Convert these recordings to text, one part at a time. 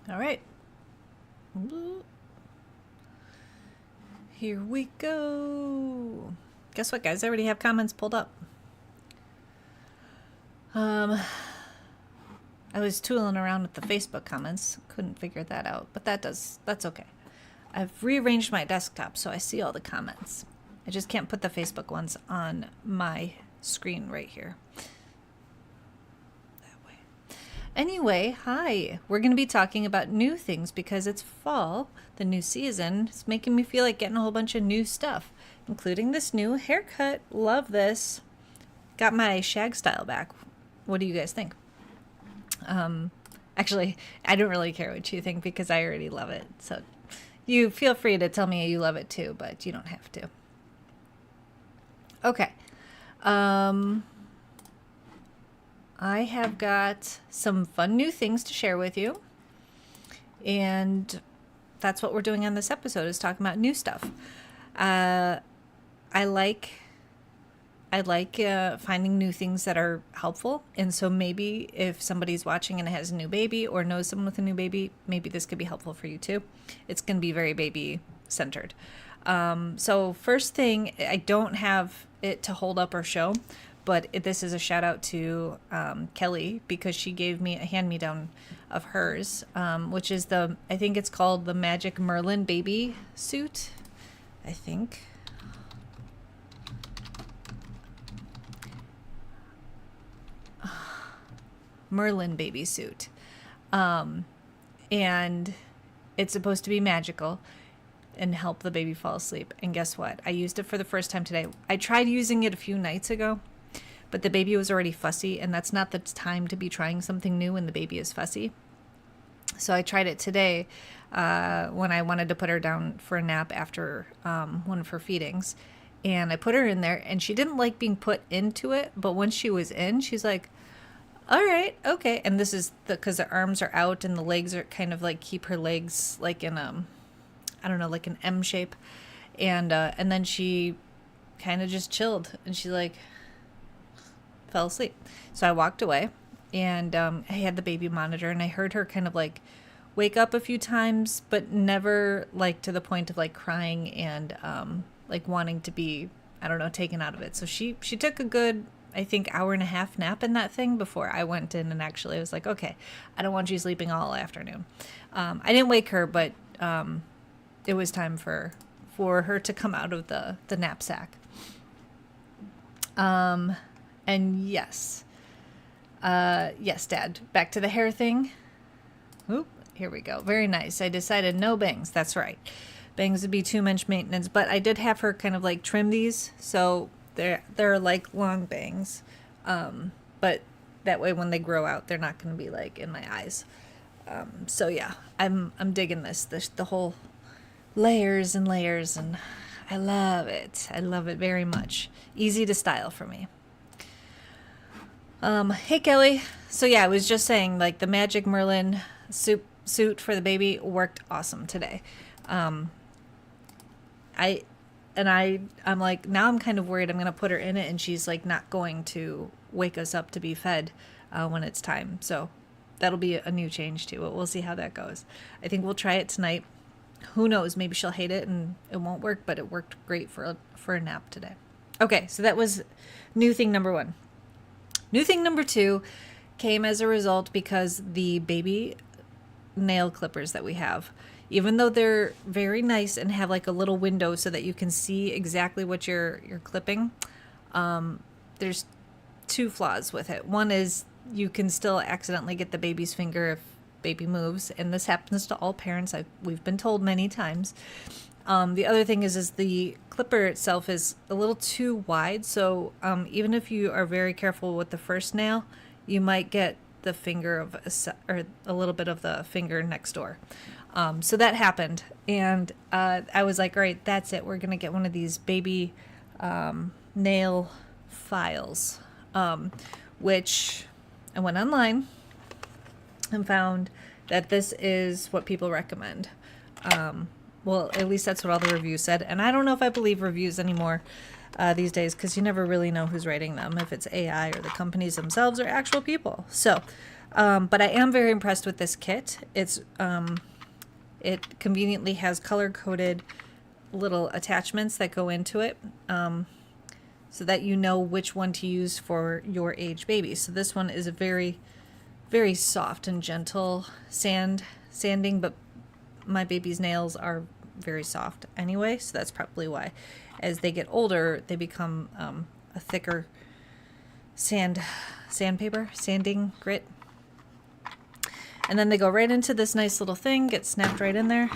All right. Here we go. Guess what, guys? I already have comments pulled up. I was tooling around with the Facebook comments. Couldn't figure that out, but that's okay. I've rearranged my desktop so I see all the comments. I just can't put the Facebook ones on my screen right here. That way. Anyway, hi. We're going to be talking about new things because it's fall, the new season. It's making me feel like getting a whole bunch of new stuff, including this new haircut. Love this. Got my shag style back. What do you guys think? Actually, I don't really care what you think because I already love it. So you feel free to tell me you love it too, but you don't have to. Okay. I have got some fun new things to share with you. And that's what we're doing on this episode, is talking about new stuff. I like finding new things that are helpful. And so maybe if somebody's watching and has a new baby or knows someone with a new baby, maybe this could be helpful for you too. It's going to be very baby centered. So first thing, I don't have it to hold up or show, but this is a shout out to Kelly, because she gave me a hand-me-down of hers, which is I think it's called the Magic Merlin baby suit, I think. Merlin baby suit. And it's supposed to be magical and help the baby fall asleep. And guess what? I used it for the first time today. I tried using it a few nights ago, but the baby was already fussy, and that's not the time to be trying something new when the baby is fussy. So I tried it today when I wanted to put her down for a nap after one of her feedings. And I put her in there, and she didn't like being put into it, but once she was in, she's like, all right, okay. And this is because the arms are out and the legs are kind of like, keep her legs like in I don't know, like an M shape. And then she kind of just chilled, and she like fell asleep. So I walked away, and I had the baby monitor, and I heard her kind of like wake up a few times, but never like to the point of like crying and like wanting to be, I don't know, taken out of it. So she took a good, I think, hour and a half nap in that thing before I went in and actually I was like, okay, I don't want you sleeping all afternoon. I didn't wake her, but it was time for her to come out of the knapsack. And yes, Dad, back to the hair thing. Oop, here we go. Very nice. I decided no bangs. That's right. Bangs would be too much maintenance, but I did have her kind of like trim these, so they're like long bangs, but that way when they grow out, they're not going to be like in my eyes. So yeah, I'm digging this the whole layers and layers, and I love it. I love it very much. Easy to style for me. Hey Kelly. So yeah, I was just saying, like, the Magic Merlin suit for the baby worked awesome today. I'm like, now I'm kind of worried I'm going to put her in it and she's like not going to wake us up to be fed when it's time. So that'll be a new change too. We'll see how that goes. I think we'll try it tonight. Who knows? Maybe she'll hate it and it won't work, but it worked great for a nap today. Okay, so that was new thing number 1. New thing number 2 came as a result because the baby nail clippers that we have, even though they're very nice and have like a little window so that you can see exactly what you're clipping, there's 2 flaws with it. One is you can still accidentally get the baby's finger if baby moves, and this happens to all parents. We've been told many times. The other thing is the clipper itself is a little too wide, so even if you are very careful with the first nail, you might get the finger or a little bit of the finger next door. So that happened, and I was like, all right, that's it. We're going to get one of these baby nail files, which I went online and found that this is what people recommend. Well, at least that's what all the reviews said, and I don't know if I believe reviews anymore these days, because you never really know who's writing them, if it's AI or the companies themselves or actual people. So But I am very impressed with this kit. It conveniently has color-coded little attachments that go into it, so that you know which one to use for your age baby. So this one is a very, very soft and gentle sanding, but my baby's nails are very soft anyway, so that's probably why. As they get older, they become a thicker sandpaper, sanding grit. And then they go right into this nice little thing, get snapped right in there.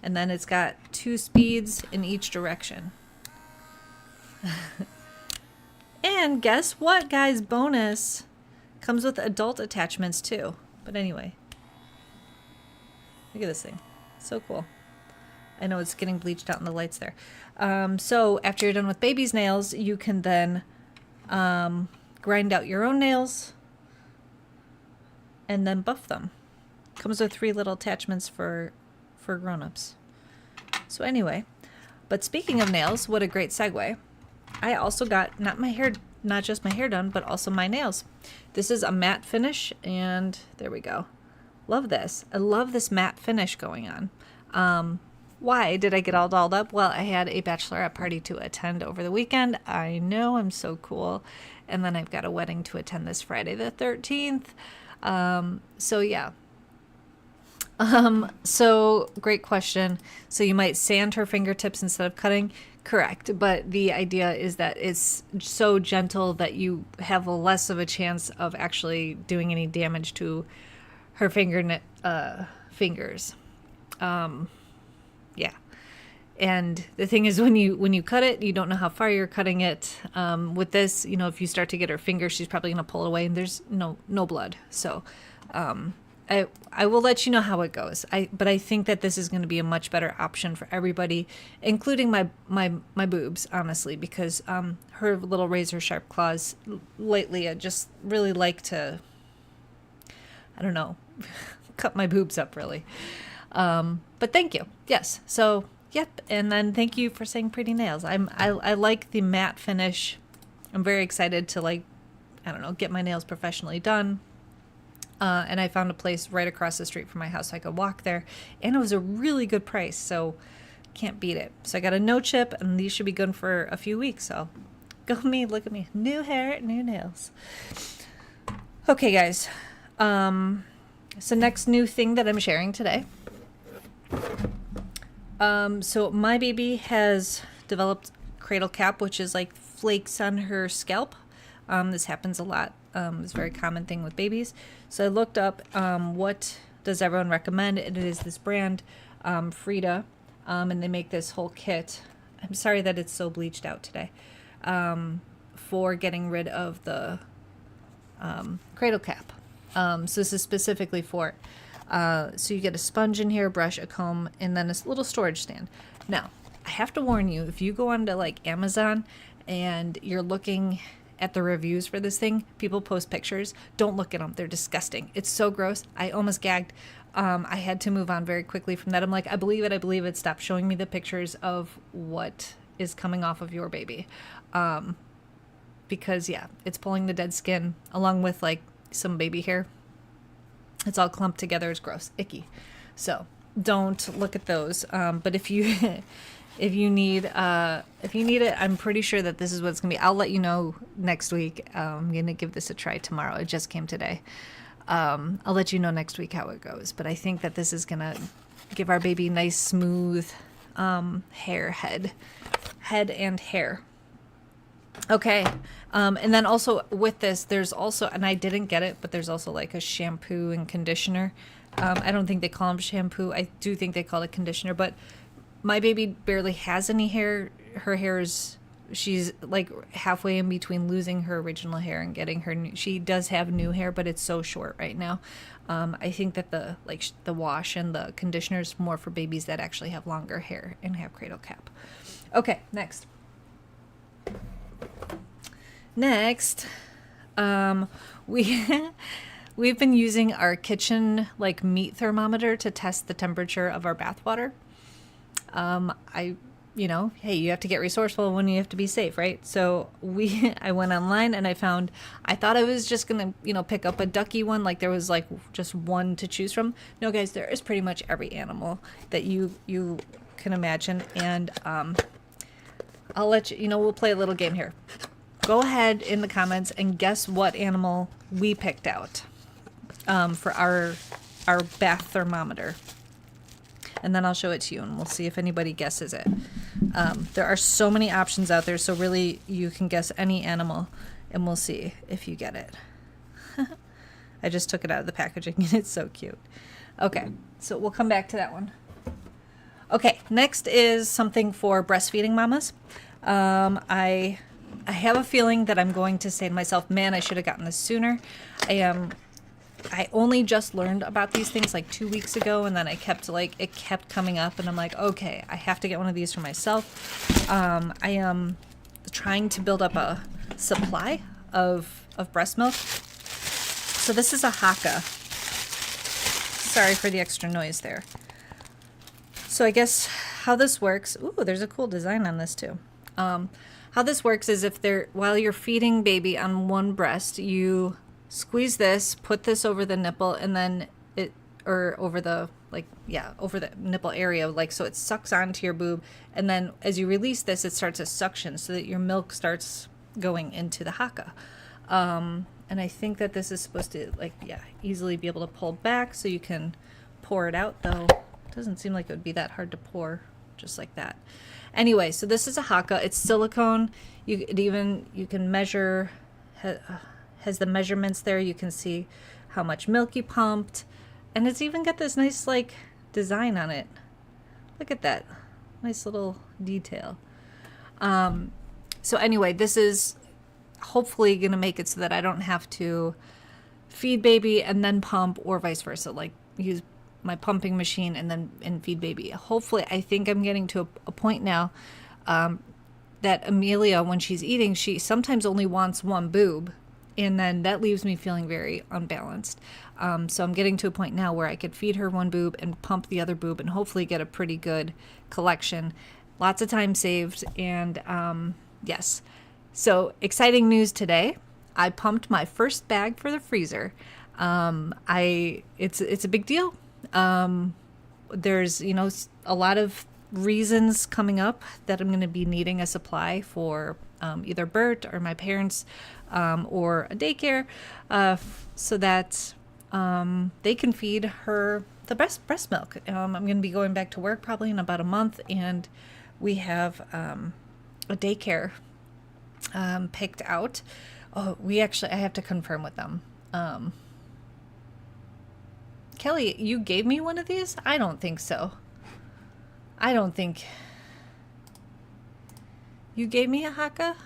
And then it's got 2 speeds in each direction. And guess what, guys? Bonus. Comes with adult attachments too. But anyway. Look at this thing. So cool. I know it's getting bleached out in the lights there. So after you're done with baby's nails, you can then grind out your own nails and then buff them. Comes with 3 little attachments for grown-ups. So anyway, but speaking of nails, what a great segue. I also got not just my hair done, but also my nails. This is a matte finish, and there we go. Love this. I love this matte finish going on. Why did I get all dolled up? Well, I had a bachelorette party to attend over the weekend. I know, I'm so cool. And then I've got a wedding to attend this Friday the 13th. So yeah. So great question. So you might sand her fingertips instead of cutting. Correct. But the idea is that it's so gentle that you have less of a chance of actually doing any damage to her fingers. Yeah. And the thing is, when you cut it, you don't know how far you're cutting it. With this, if you start to get her finger, she's probably going to pull it away, and there's no blood. So, I will let you know how it goes. But I think that this is going to be a much better option for everybody, including my boobs, honestly, because her little razor sharp claws lately, I just really like to, I don't know, cut my boobs up really. But thank you. Yes. So yep. And then thank you for saying pretty nails. I like the matte finish. I'm very excited to get my nails professionally done. And I found a place right across the street from my house so I could walk there, and it was a really good price, so can't beat it. So I got a no chip, and these should be good for a few weeks. So go me, look at me, new hair, new nails. Okay, guys. So next new thing that I'm sharing today. So my baby has developed cradle cap, which is like flakes on her scalp. This happens a lot. It's a very common thing with babies. So I looked up what does everyone recommend, and it is this brand, Frida, and they make this whole kit. I'm sorry that it's so bleached out today, for getting rid of the cradle cap. So this is specifically for it. So you get a sponge in here, brush, a comb, and then a little storage stand. Now, I have to warn you, if you go onto Amazon and you're looking at the reviews for this thing, people post pictures. Don't look at them. They're disgusting. It's so gross. I almost gagged. I had to move on very quickly from that. I'm like, I believe it. Stop showing me the pictures of what is coming off of your baby. Because yeah, it's pulling the dead skin along with some baby hair. It's all clumped together. It's gross, icky. So don't look at those. But if you if you need it, I'm pretty sure that this is what it's gonna be. I'll let you know next week. I'm gonna give this a try tomorrow. It just came today. I'll let you know next week how it goes. But I think that this is gonna give our baby nice, smooth head and hair. Okay. And then also with this, there's also, and I didn't get it, but there's also a shampoo and conditioner. I don't think they call them shampoo. I do think they call it conditioner, but my baby barely has any hair. Her hair is, she's halfway in between losing her original hair and getting her new. She does have new hair, but it's so short right now. I think that the wash and the conditioner is more for babies that actually have longer hair and have cradle cap. Okay, next, we've been using our kitchen meat thermometer to test the temperature of our bath water. I you know, hey, you have to get resourceful when you have to be safe, right? So I went online and I thought I was just gonna, you know, pick up a ducky one, like there was like just one to choose from. No, guys, there is pretty much every animal that you can imagine, and I'll let you, you know, we'll play a little game here. Go ahead in the comments and guess what animal we picked out for our bath thermometer. And then I'll show it to you and we'll see if anybody guesses it. There are so many options out there, so really you can guess any animal and we'll see if you get it. I just took it out of the packaging and it's so cute. Okay, so we'll come back to that one. Okay, next is something for breastfeeding mamas. I have a feeling that I'm going to say to myself, man, I should have gotten this sooner. I only just learned about these things like 2 weeks ago, and then it kept coming up, and I'm like, okay, I have to get one of these for myself. I am trying to build up a supply of breast milk. So this is a Haka. Sorry for the extra noise there. So I guess how this works, ooh, there's a cool design on this too. How this works is while you're feeding baby on one breast, you squeeze this, put this over the nipple, and then over the nipple area, like, so it sucks onto your boob, and then as you release this, it starts to suction so that your milk starts going into the Haka. And I think that this is supposed to, easily be able to pull back so you can pour it out, though it doesn't seem like it would be that hard to pour just like that. Anyway, so this is a Haka. It's silicone. You can measure, has the measurements there. You can see how much milk you pumped, and it's even got this nice design on it. Look at that nice little detail. So anyway, this is hopefully gonna make it so that I don't have to feed baby and then pump, or vice versa, like use my pumping machine and feed baby. Hopefully, I think I'm getting to a point now that Amelia, when she's eating, she sometimes only wants one boob, and then that leaves me feeling very unbalanced. So I'm getting to a point now where I could feed her one boob and pump the other boob and hopefully get a pretty good collection. Lots of time saved, and yes. So exciting news today. I pumped my first bag for the freezer. It's a big deal. There's, a lot of reasons coming up that I'm going to be needing a supply for either Bert or my parents or a daycare so that they can feed her the best breast milk. I'm going to be going back to work probably in about a month, and we have a daycare picked out. Oh, I have to confirm with them. Kelly, you gave me one of these? I don't think so. I don't think you gave me a Haka.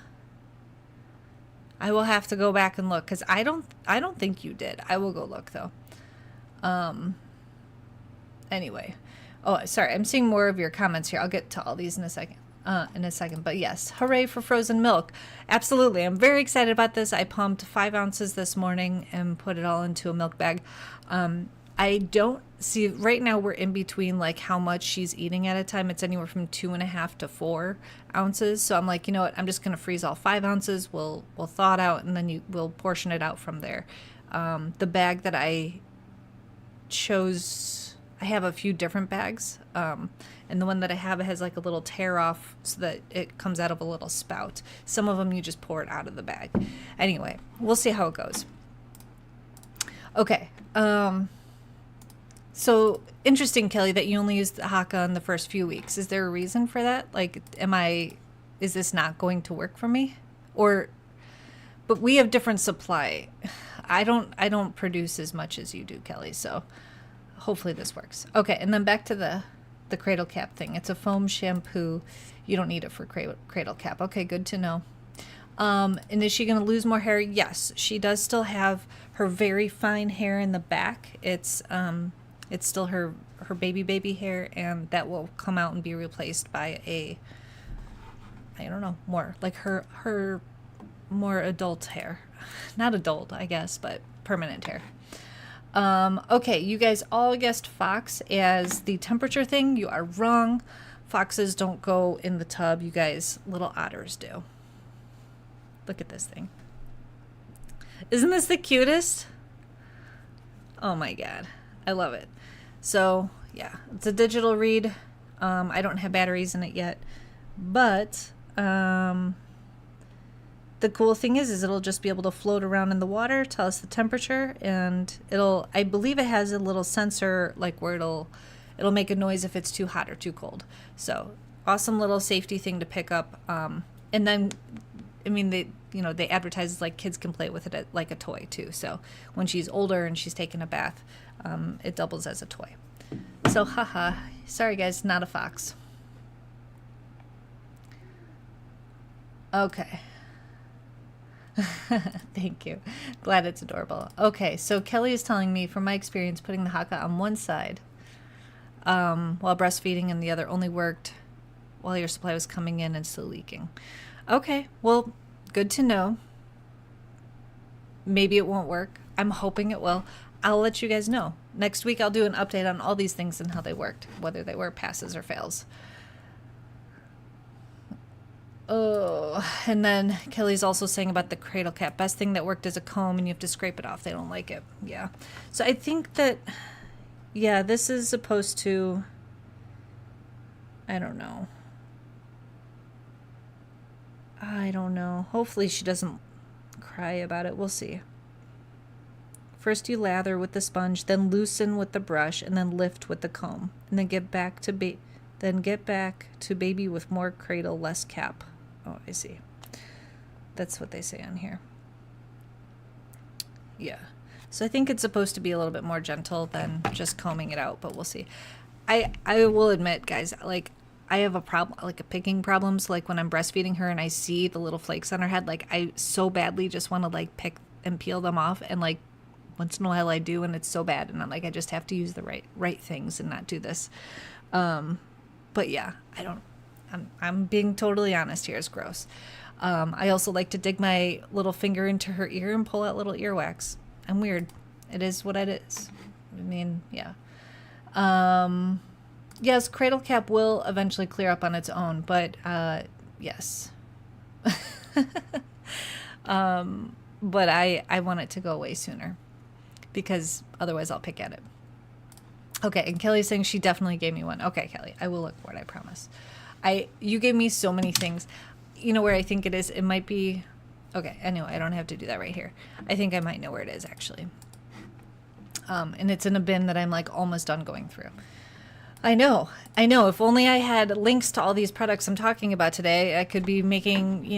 I will have to go back and look, because I don't think you did. I will go look though. Anyway. Oh, sorry. I'm seeing more of your comments here. I'll get to all these in a second. But yes, hooray for frozen milk. Absolutely. I'm very excited about this. I pumped 5 ounces this morning and put it all into a milk bag. I don't see, right now we're in between how much she's eating at a time. It's anywhere from 2.5 to 4 ounces. So I'm like, you know what? I'm just going to freeze all 5 ounces. We'll thaw it out, and then we'll portion it out from there. The bag that I chose, I have a few different bags. And the one that I have has a little tear off so that it comes out of a little spout. Some of them you just pour it out of the bag. Anyway, we'll see how it goes. Okay. So interesting, Kelly, that you only used the Haka in the first few weeks. Is there a reason for that? Is this not going to work for me? But we have different supply. I don't produce as much as you do, Kelly. So hopefully this works. Okay. And then back to the cradle cap thing. It's a foam shampoo. You don't need it for cradle cap. Okay. Good to know. And is she going to lose more hair? Yes, she does still have her very fine hair in the back. It's still her baby hair, and that will come out and be replaced by I don't know, more like her more adult hair. Not adult, I guess, but permanent hair. Okay, you guys all guessed fox as the temperature thing. You are wrong. Foxes don't go in the tub, you guys. Little otters do. Look at this thing. Isn't this the cutest? Oh my god. I love it. So, yeah. It's a digital read. I don't have batteries in it yet. But, the cool thing is it'll just be able to float around in the water, tell us the temperature, and I believe it has a little sensor, like where it'll make a noise if it's too hot or too cold. So awesome little safety thing to pick up. And then, I mean, they advertise like kids can play with it like a toy too. So when she's older and she's taking a bath, it doubles as a toy. So haha, sorry guys, not a fox. Okay. Thank you. Glad it's adorable. Okay, so Kelly is telling me from my experience putting the haka on one side while breastfeeding and the other only worked while your supply was coming in and still leaking. Okay, well, good to know. Maybe it won't work. I'm hoping it will. I'll let you guys know. Next week I'll do an update on all these things and how they worked, whether they were passes or fails. Oh, and then Kelly's also saying about the cradle cap. Best thing that worked is a comb and you have to scrape it off. They don't like it. Yeah. So I think that, yeah, this is supposed to, I don't know. Hopefully she doesn't cry about it. We'll see. First you lather with the sponge, then loosen with the brush, and then lift with the comb. And then get back to baby with more cradle, less cap. Oh, I see. That's what they say on here. Yeah. So I think it's supposed to be a little bit more gentle than just combing it out, but we'll see. I will admit, guys, like I have a problem, like a picking problem. So like when I'm breastfeeding her and I see the little flakes on her head, like I so badly just want to like pick and peel them off. And like once in a while I do, and it's so bad. And I'm like, I just have to use the right things and not do this. But yeah, I'm being totally honest here. It's gross. I also like to dig my little finger into her ear and pull out little earwax. I'm weird. It is what it is. I mean, yeah. Yes, cradle cap will eventually clear up on its own, but yes. But I want it to go away sooner because otherwise I'll pick at it. Okay, and Kelly's saying she definitely gave me one. Okay, Kelly, I will look for it, I promise. You gave me so many things. You know where I think it is? It might be... Okay, anyway, I don't have to do that right here. I think I might know where it is, actually. And it's in a bin that I'm, like, almost done going through. I know. If only I had links to all these products I'm talking about today, I could be making,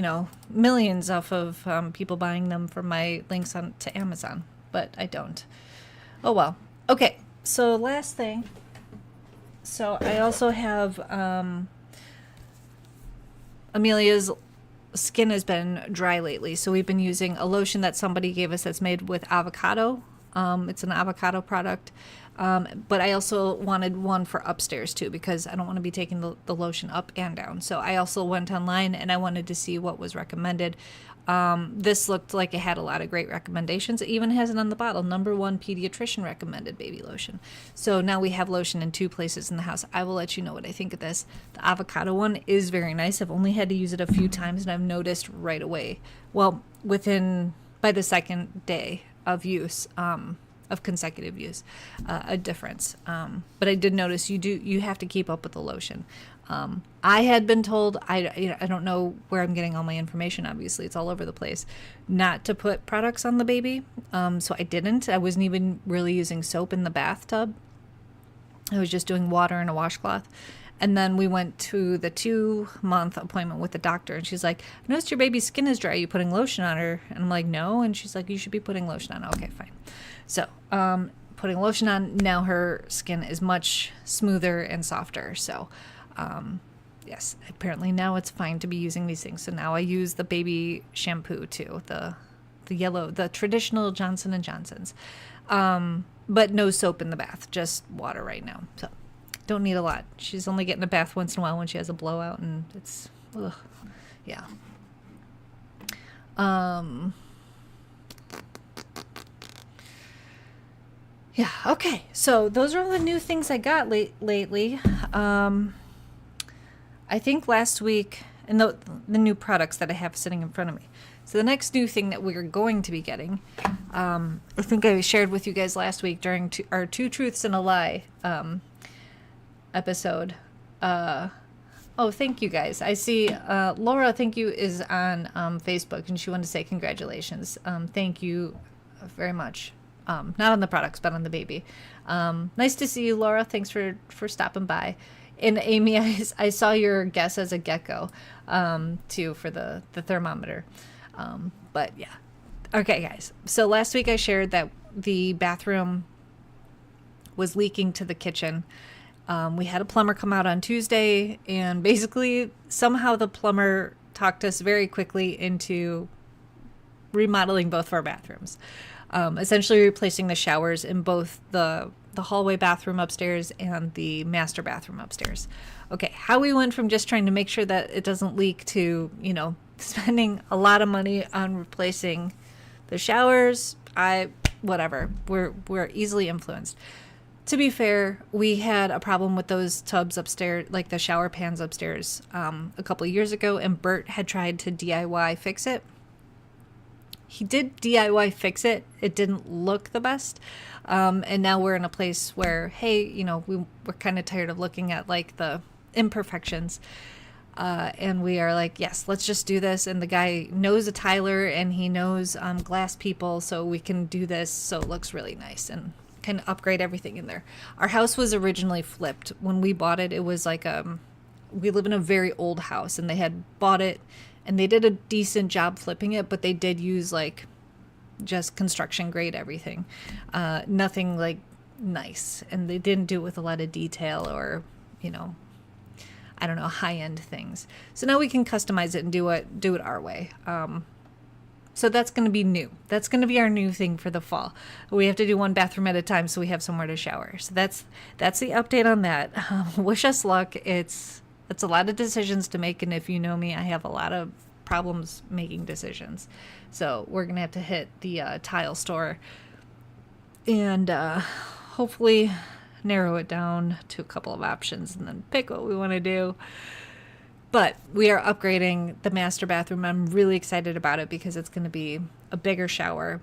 millions off of people buying them from my links to Amazon. But I don't. Oh, well. Okay. So last thing, so I also have Amelia's skin has been dry lately, so we've been using a lotion that somebody gave us that's made with avocado. It's an avocado product, but I also wanted one for upstairs too because I don't want to be taking the lotion up and down. So I also went online and I wanted to see what was recommended. This looked like it had a lot of great recommendations. It even has it on the bottle, #1 pediatrician recommended baby lotion. So now we have lotion in 2 places in the house. I will let you know what I think of this. The avocado one is very nice. I've only had to use it a few times and I've noticed right away. Well, by the second day of use, of consecutive use, a difference. But I did notice you have to keep up with the lotion. I had been told, I don't know where I'm getting all my information, obviously it's all over the place, not to put products on the baby. So I didn't. I wasn't even really using soap in the bathtub. I was just doing water and a washcloth. And then we went to the 2-month appointment with the doctor, and she's like, I noticed your baby's skin is dry. Are you putting lotion on her? And I'm like, no. And she's like, you should be putting lotion on. Okay, fine. So putting lotion on, now her skin is much smoother and softer. So yes, apparently now it's fine to be using these things. So now I use the baby shampoo too, the yellow, the traditional Johnson & Johnson's, but no soap in the bath, just water right now. So don't need a lot. She's only getting a bath once in a while when she has a blowout, and it's, ugh, yeah. Yeah, okay. So those are all the new things I got lately. I think last week, and the new products that I have sitting in front of me. So the next new thing that we're going to be getting, I think I shared with you guys last week during our Two Truths and a Lie episode. Oh, thank you guys. I see Laura, thank you, is on Facebook, and she wanted to say congratulations. Thank you very much. Not on the products, but on the baby. Nice to see you, Laura. Thanks for stopping by. And Amy, I saw your guess as a gecko, too, for the thermometer. But yeah. Okay, guys. So last week I shared that the bathroom was leaking to the kitchen. We had a plumber come out on Tuesday, and basically somehow the plumber talked us very quickly into remodeling both of our bathrooms. Essentially replacing the showers in both the hallway bathroom upstairs and the master bathroom upstairs. Okay, how we went from just trying to make sure that it doesn't leak to, spending a lot of money on replacing the showers, whatever. We're easily influenced. To be fair, we had a problem with those tubs upstairs, like the shower pans upstairs, a couple of years ago, and Bert had tried to DIY fix it. He did DIY fix it. It didn't look the best. And now we're in a place where, hey, we're kind of tired of looking at like the imperfections. And we are like, yes, let's just do this. And the guy knows a tiler and he knows glass people, so we can do this so it looks really nice and kind of upgrade everything in there. Our house was originally flipped. When we bought it, it was like we live in a very old house, and they had bought it and they did a decent job flipping it, but they did use like just construction grade everything. Nothing like nice. And they didn't do it with a lot of detail or, I don't know, high-end things. So now we can customize it and do it our way. So that's going to be new. That's going to be our new thing for the fall. We have to do one bathroom at a time so we have somewhere to shower. So that's the update on that. Wish us luck. It's a lot of decisions to make, and if you know me, I have a lot of problems making decisions. So we're going to have to hit the tile store and hopefully narrow it down to a couple of options and then pick what we want to do. But we are upgrading the master bathroom. I'm really excited about it because it's going to be a bigger shower.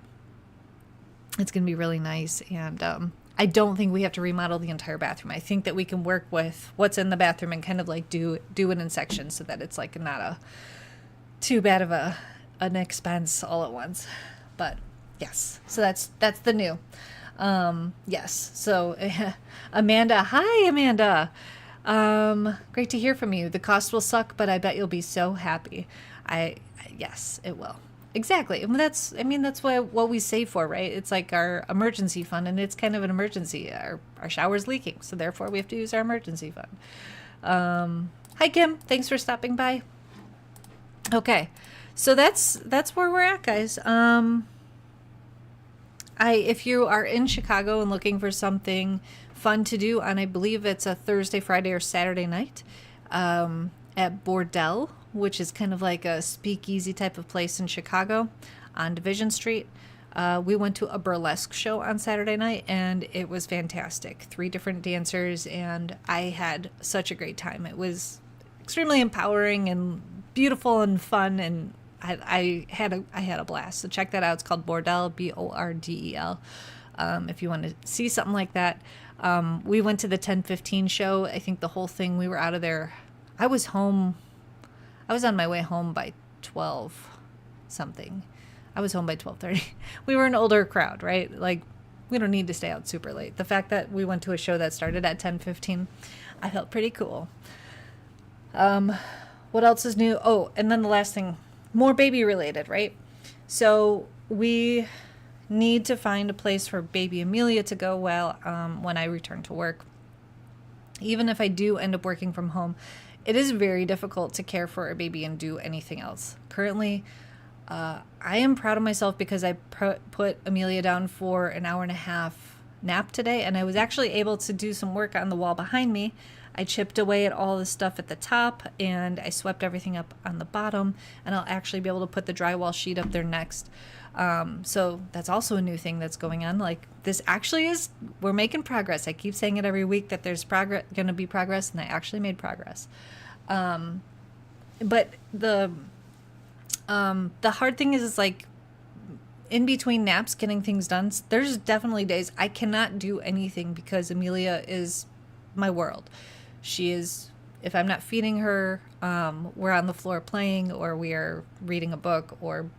It's going to be really nice. And I don't think we have to remodel the entire bathroom. I think that we can work with what's in the bathroom and kind of like do it in sections so that it's like not too bad of an expense all at once. But yes, so that's the new. Yes. So Amanda, hi Amanda. Great to hear from you. The cost will suck, but I bet you'll be so happy. Yes, it will. Exactly. And that's what we save for, right? It's like our emergency fund, and it's kind of an emergency. Our shower's leaking, so therefore we have to use our emergency fund. Hi Kim, thanks for stopping by. Okay. So that's where we're at, guys. If you are in Chicago and looking for something fun to do on, I believe it's a Thursday, Friday, or Saturday night, at Bordel, which is kind of like a speakeasy type of place in Chicago on Division Street. We went to a burlesque show on Saturday night, and it was fantastic. 3 different dancers, and I had such a great time. It was extremely empowering and beautiful and fun, and I had a blast. So check that out. It's called Bordel, Bordel. If you want to see something like that. We went to the 10:15 show. I think the whole thing, we were out of there. I was on my way home by 12 something. I was home by 12:30. We were an older crowd, right? Like, we don't need to stay out super late. The fact that we went to a show that started at 10:15, I felt pretty cool. What else is new? Oh, and then the last thing, more baby related, right? So we need to find a place for baby Amelia to go when I return to work. Even if I do end up working from home, it is very difficult to care for a baby and do anything else. Currently, I am proud of myself because I put Amelia down for an hour and a half nap today, and I was actually able to do some work on the wall behind me. I chipped away at all the stuff at the top, and I swept everything up on the bottom, and I'll actually be able to put the drywall sheet up there next. So that's also a new thing that's going on. Like, this actually we're making progress. I keep saying it every week that there's going to be progress, and I actually made progress. But the hard thing is like in between naps, getting things done. There's definitely days I cannot do anything because Amelia is my world. She is, if I'm not feeding her, we're on the floor playing, or we are reading a book, or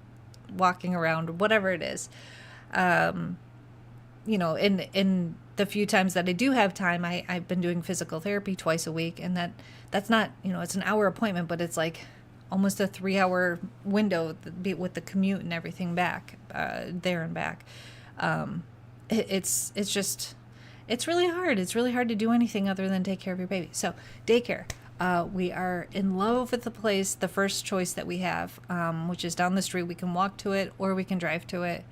walking around, whatever it is. You know, in the few times that I do have time, I've been doing physical therapy twice a week, and that's not, you know, it's an hour appointment, but it's like almost a 3 hour window with the commute and everything back, there and back. It's just, it's really hard. It's really hard to do anything other than take care of your baby. So daycare, we are in love with the place, the first choice that we have, which is down the street. We can walk to it or we can drive to it.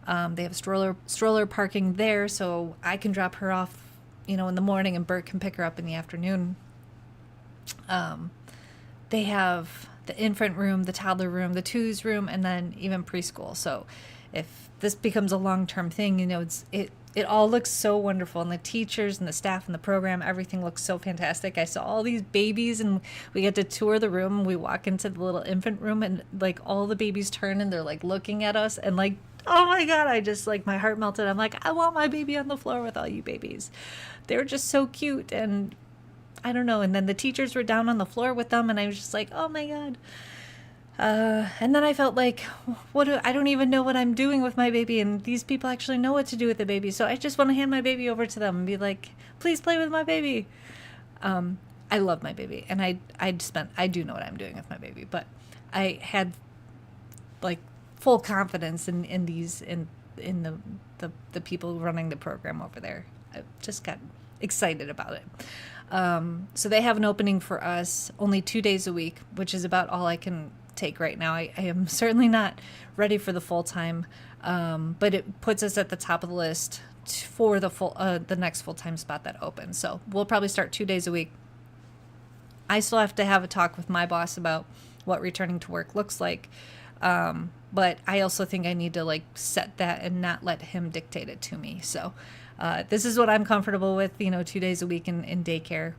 They have stroller parking there, so I can drop her off, you know, in the morning, and Bert can pick her up in the afternoon. They have the infant room, the toddler room, the twos room, and then even preschool. So if this becomes a long-term thing, you know, it all looks so wonderful, and the teachers and the staff and the program, everything looks so fantastic. I saw all these babies, and we get to tour the room. We walk into the little infant room, and like all the babies turn and they're like looking at us, and like, oh my God, I just, like, my heart melted. I'm like, I want my baby on the floor with all you babies. They're just so cute, and I don't know. And then the teachers were down on the floor with them, and I was just like, oh my God. And then I felt like, I don't even know what I'm doing with my baby, and these people actually know what to do with the baby. So I just want to hand my baby over to them and be like, please play with my baby. I love my baby, and I do know what I'm doing with my baby, but I had like full confidence in the people running the program over there. I just got excited about it. So they have an opening for us only 2 days a week, which is about all I can take right now. I am certainly not ready for the full time, but it puts us at the top of the list for the next full-time spot that opens. So we'll probably start 2 days a week. I still have to have a talk with my boss about what returning to work looks like. But I also think I need to like set that and not let him dictate it to me. So this is what I'm comfortable with, you know, 2 days a week in daycare.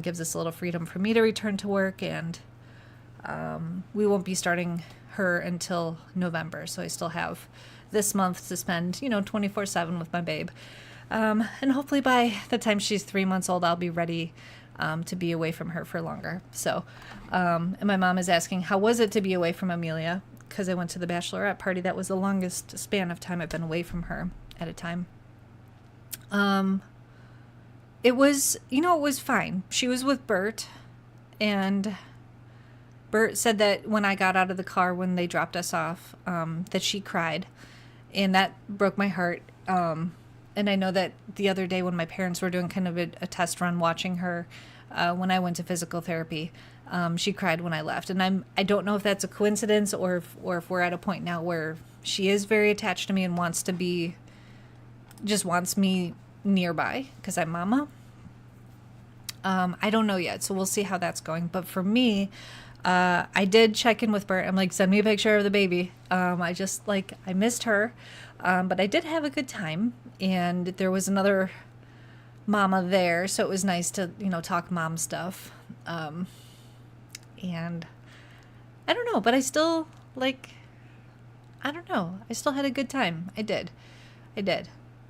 Gives us a little freedom for me to return to work, and we won't be starting her until November. So I still have this month to spend, you know, 24/7 with my babe. And hopefully by the time she's 3 months old, I'll be ready to be away from her for longer. So, and my mom is asking, how was it to be away from Amelia? Because I went to the bachelorette party. That was the longest span of time I've been away from her at a time. It was, you know, it was fine. She was with Bert, and Bert said that when I got out of the car when they dropped us off, that she cried, and that broke my heart. And I know that the other day when my parents were doing kind of a test run watching her, when I went to physical therapy, she cried when I left. And I don't know if that's a coincidence or if we're at a point now where she is very attached to me and just wants me nearby because I'm mama. I don't know yet, so we'll see how that's going. But for me, I did check in with Bert. I'm like, send me a picture of the baby. I missed her. But I did have a good time, and there was another mama there, so it was nice to, you know, talk mom stuff. And I don't know, but I still I don't know. I still had a good time. I did.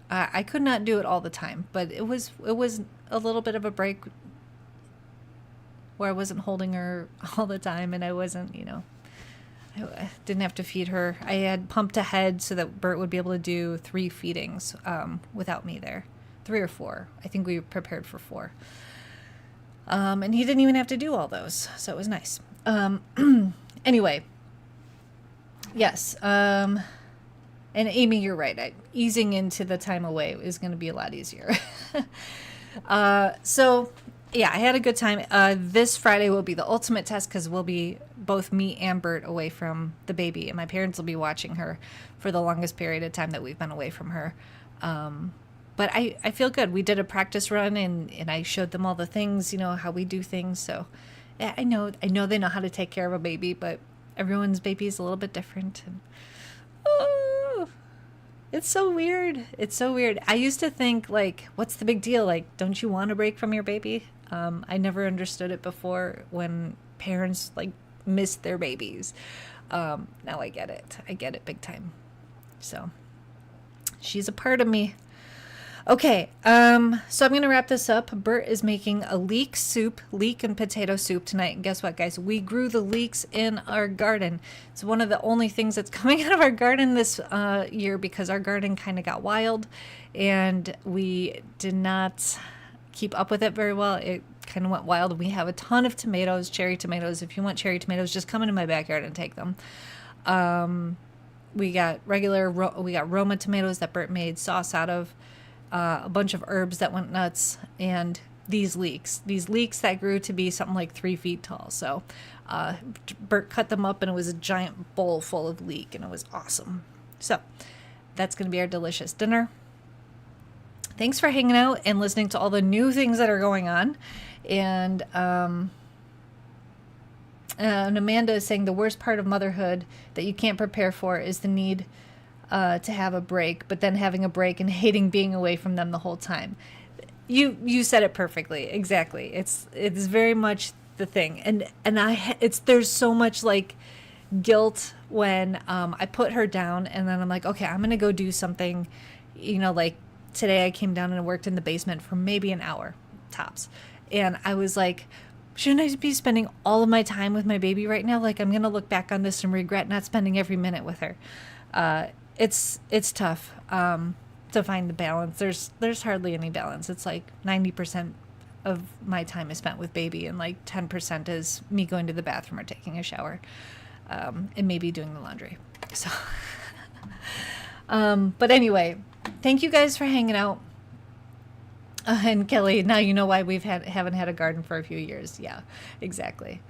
I could not do it all the time, but it was a little bit of a break where I wasn't holding her all the time, and I wasn't, you know, I didn't have to feed her. I had pumped ahead so that Bert would be able to do 3 feedings without me there. 3 or 4. I think we prepared for 4. And he didn't even have to do all those, so it was nice. Anyway, yes. And Amy, you're right. Easing into the time away is going to be a lot easier. So, yeah, I had a good time. This Friday will be the ultimate test because we'll be both me and Bert away from the baby, and my parents will be watching her for the longest period of time that we've been away from her. But I feel good. We did a practice run, and I showed them all the things, you know, how we do things. So, yeah, I know they know how to take care of a baby, but everyone's baby is a little bit different. And, oh, it's so weird. I used to think, like, what's the big deal? Like, don't you want a break from your baby? I never understood it before when parents like missed their babies. Now I get it. I get it big time. So she's a part of me. Okay, so I'm going to wrap this up. Bert is making a leek and potato soup tonight. And guess what, guys? We grew the leeks in our garden. It's one of the only things that's coming out of our garden this year because our garden kind of got wild and we did not keep up with it very well. It kind of went wild. We have a ton of tomatoes, cherry tomatoes. If you want cherry tomatoes, just come into my backyard and take them. We got Roma tomatoes that Bert made sauce out of. A bunch of herbs that went nuts, and these leeks that grew to be something like 3 feet tall. So Bert cut them up and it was a giant bowl full of leek and it was awesome. So that's going to be our delicious dinner. Thanks for hanging out and listening to all the new things that are going on. And Amanda is saying the worst part of motherhood that you can't prepare for is the need to have a break, but then having a break and hating being away from them the whole time. You said it perfectly. Exactly. It's very much the thing. And there's so much like guilt when I put her down and then I'm like, okay, I'm going to go do something, like today I came down and I worked in the basement for maybe an hour tops. And I was like, shouldn't I be spending all of my time with my baby right now? Like I'm going to look back on this and regret not spending every minute with her. It's tough to find the balance. There's hardly any balance. It's like 90% of my time is spent with baby and like 10% is me going to the bathroom or taking a shower and maybe doing the laundry. So but anyway, thank you guys for hanging out. And Kelly, now you know why haven't had a garden for a few years. Yeah, exactly.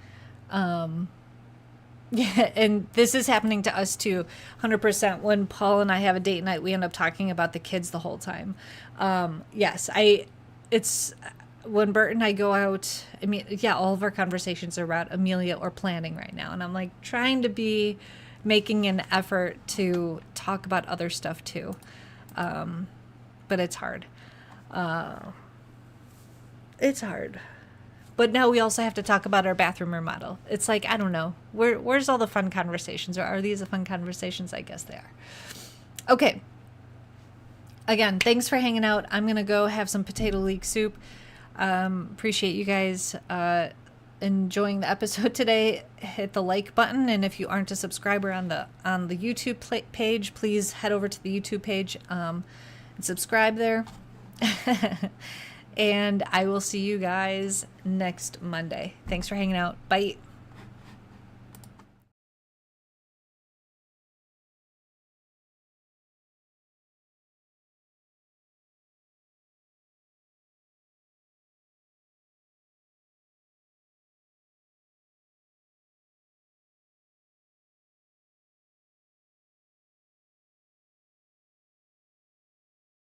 Yeah, and this is happening to us too, 100%. When Paul and I have a date night, we end up talking about the kids the whole time. Yes, it's when Bert and I go out, I mean, yeah, all of our conversations are about Amelia or planning right now. And I'm like trying to be making an effort to talk about other stuff too. But it's hard. It's hard. But now we also have to talk about our bathroom remodel. It's like, I don't know. Where's all the fun conversations? Or are these the fun conversations? I guess they are. Okay. Again, thanks for hanging out. I'm going to go have some potato leek soup. Appreciate you guys enjoying the episode today. Hit the like button. And if you aren't a subscriber on the YouTube page, please head over to the YouTube page and subscribe there. And I will see you guys next Monday. Thanks for hanging out. Bye.